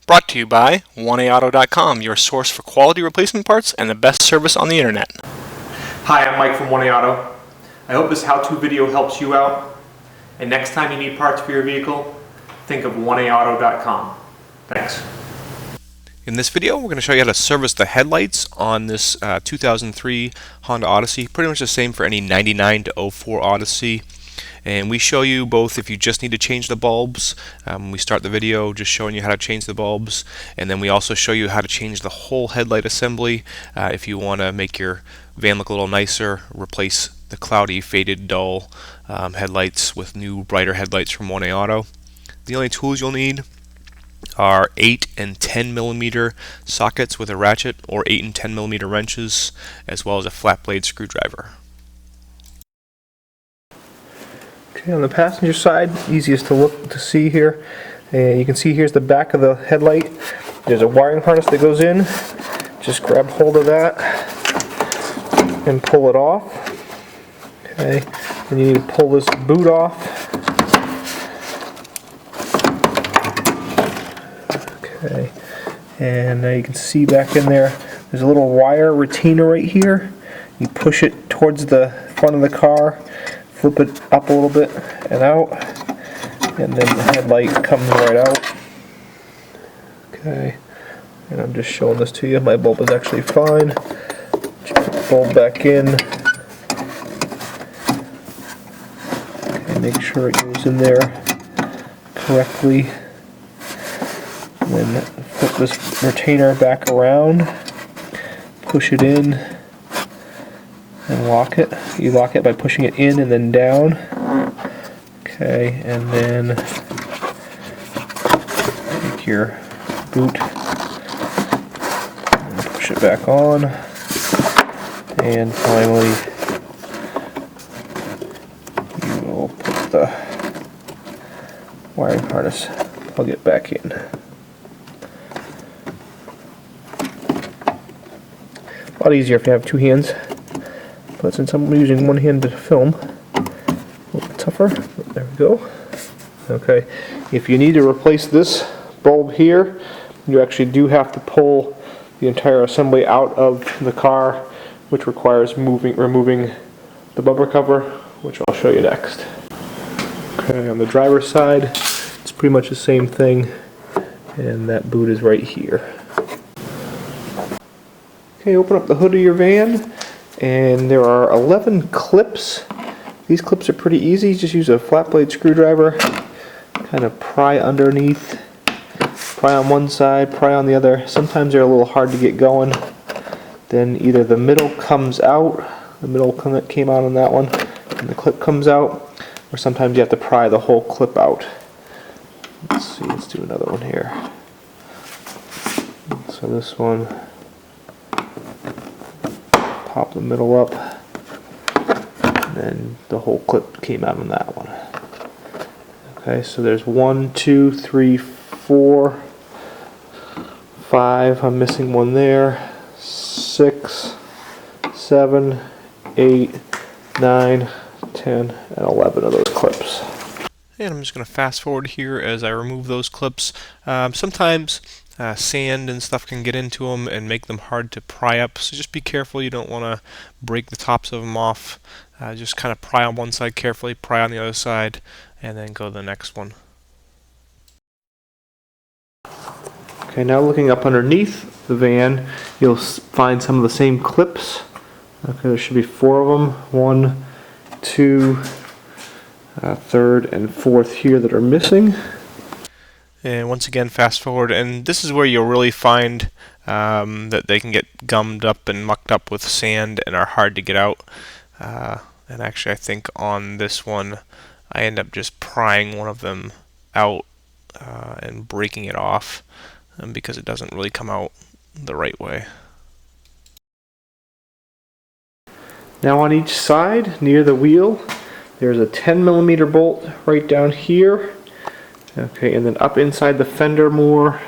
Brought to you by 1AAuto.com, your source for quality replacement parts and the best service on the internet. Hi, I'm Mike from 1AAuto. I hope this how-to video helps you out. And next time you need parts for your vehicle, think of 1AAuto.com. Thanks. In this video, we're going to show you how to service the headlights on this 2003 Honda Odyssey. Pretty much the same for any 99 to 04 Odyssey. And we show you both if you just need to change the bulbs. We start the video just showing you how to change the bulbs, and then we also show you how to change the whole headlight assembly if you want to make your van look a little nicer, replace the cloudy, faded, dull headlights with new, brighter headlights from 1AAuto. The only tools you'll need are 8 and 10 millimeter sockets with a ratchet, or 8 and 10 millimeter wrenches, as well as a flat blade screwdriver. Okay, on the passenger side, easiest to see here. You can see here's the back of the headlight. There's a wiring harness that goes in. Just grab hold of that and pull it off. Okay, then you need to pull this boot off. Okay, and now you can see back in there, there's a little wire retainer right here. You push it towards the front of the car, flip it up a little bit and out, and then the headlight comes right out. Okay, and I'm just showing this to you. My bulb is actually fine. Just put the bulb back in. Okay, make sure it goes in there correctly. And then flip this retainer back around, push it in, and lock it. You lock it by pushing it in and then down. Okay, and then take your boot and push it back on. And finally, you will put the wiring harness, plug it back in. A lot easier if you have two hands. But since I'm using one hand to film, a little bit tougher. There we go. Okay, if you need to replace this bulb here, you actually do have to pull the entire assembly out of the car, which requires removing the bumper cover, which I'll show you next. Okay, on the driver's side, it's pretty much the same thing, and that boot is right here. Okay, open up the hood of your van. And there are 11 clips. These clips are pretty easy. Just use a flat blade screwdriver, kind of pry underneath, pry on one side, pry on the other. Sometimes they're a little hard to get going. Then either the middle comes out, the middle that came out on that one, and the clip comes out, or sometimes you have to pry the whole clip out. Let's see, let's do another one here. So this one, pop the middle up, and then the whole clip came out on that one. Okay, so there's 1, 2, 3, 4, 5, I'm missing one there, 6, 7, 8, 9, 10, and 11 of those clips. And I'm just going to fast forward here as I remove those clips. Sometimes sand and stuff can get into them and make them hard to pry up, so just be careful. You don't want to break the tops of them off. Just kind of pry on one side carefully, pry on the other side, and then go to the next one. Okay, now looking up underneath the van, you'll find some of the same clips. Okay, there should be 4 of them. 1, 2, 3rd, and 4th here that are missing. And once again, fast forward, and this is where you'll really find that they can get gummed up and mucked up with sand and are hard to get out. And actually, I think on this one, I end up just prying one of them out and breaking it off because it doesn't really come out the right way. Now on each side, near the wheel, there's a 10 millimeter bolt right down here. Okay, and then up inside the fender more,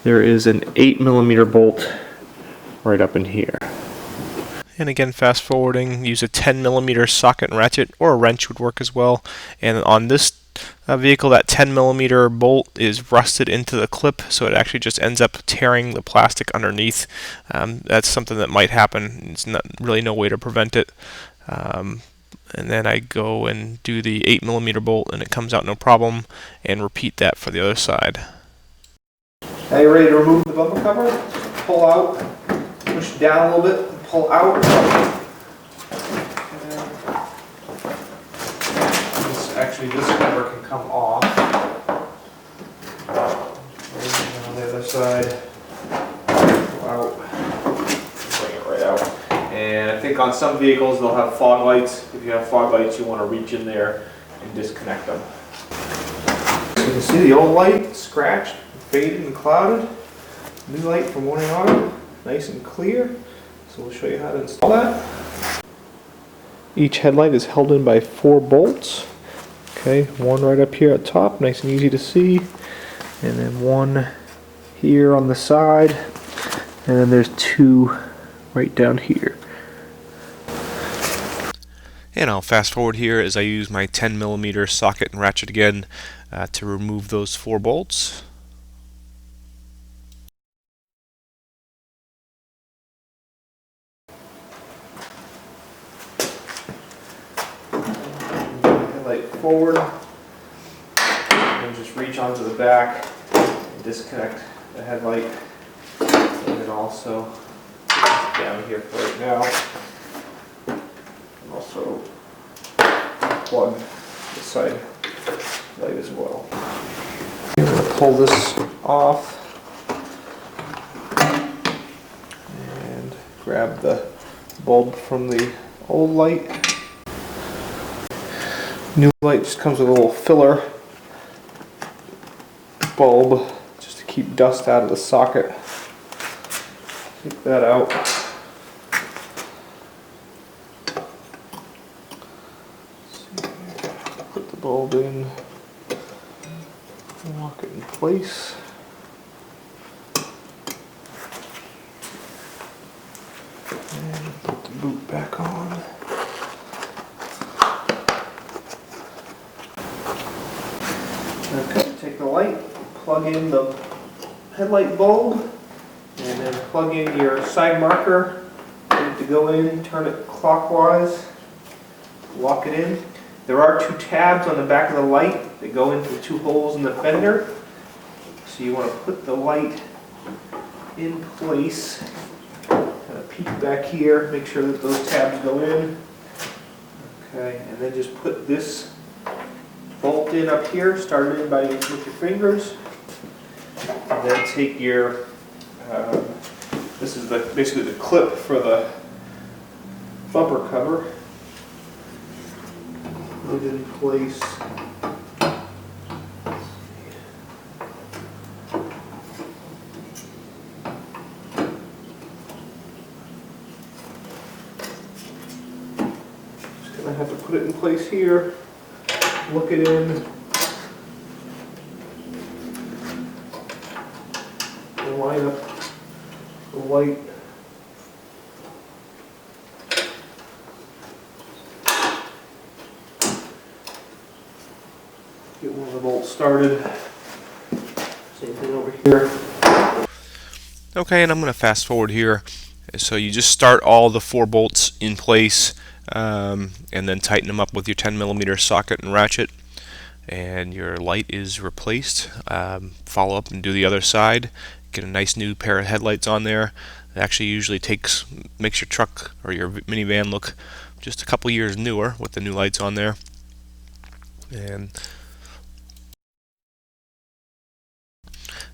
there is an 8 millimeter bolt right up in here. And again, fast forwarding, use a 10 millimeter socket and ratchet, or a wrench would work as well. And on this vehicle, that 10 millimeter bolt is rusted into the clip, so it actually just ends up tearing the plastic underneath. That's something that might happen. It's not really no way to prevent it. And then I go and do the 8 millimeter bolt, and it comes out no problem, and repeat that for the other side. Now you're ready to remove the bumper cover. Pull out, push down a little bit, and pull out. Actually, this cover can come off. And on the other side, pull out, bring it right out. And I think on some vehicles they'll have fog lights. If you have fog lights, you want to reach in there and disconnect them. So you can see the old light scratched, faded, and clouded. New light from Honda Auto, nice and clear. So we'll show you how to install that. Each headlight is held in by 4 bolts. Okay, one right up here at top, nice and easy to see, and then one here on the side, and then there's 2 right down here. And I'll fast forward here as I use my 10 millimeter socket and ratchet again to remove those 4 bolts. Headlight forward, and just reach onto the back and disconnect the headlight, and then also down here for right now, and also plug the side light as well. I'm going to pull this off and grab the bulb from the old light. New light just comes with a little filler bulb just to keep dust out of the socket. Take that out. Put the bulb in, lock it in place. And put the boot back on. Okay, take the light, plug in the headlight bulb, and then plug in your side marker. Get it to go in, turn it clockwise, lock it in. There are 2 tabs on the back of the light that go into 2 holes in the fender. So you want to put the light in place. Kind of peek back here, make sure that those tabs go in. Okay, and then just put this bolt in up here, start it in with your fingers, and then take your, this is basically the clip for the bumper cover, put it in place. Just gonna have to put it in place here. Look it in, line up the light. Get one of the bolts started. Same thing over here. Okay, and I'm going to fast forward here. So you just start all the 4 bolts in place, and then tighten them up with your 10 millimeter socket and ratchet, and your light is replaced. Follow up and do the other side. Get a nice new pair of headlights on there. It actually usually makes your truck or your minivan look just a couple years newer with the new lights on there.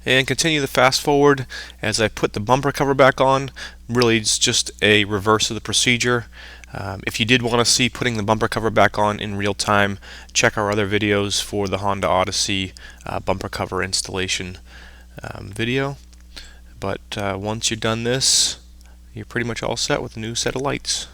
And continue the fast forward as I put the bumper cover back on. Really, it's just a reverse of the procedure. If you did want to see putting the bumper cover back on in real time, check our other videos for the Honda Odyssey bumper cover installation video. But once you're done this, you're pretty much all set with a new set of lights.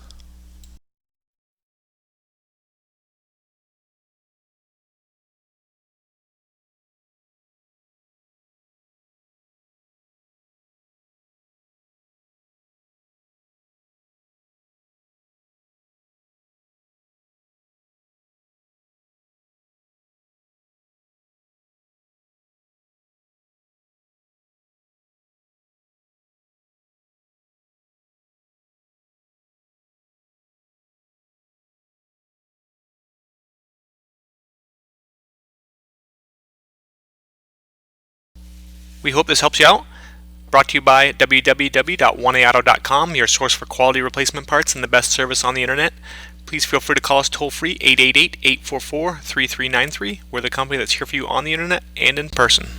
We hope this helps you out. Brought to you by www.oneauto.com, your source for quality replacement parts and the best service on the internet. Please feel free to call us toll free 888-844-3393. We're the company that's here for you on the internet and in person.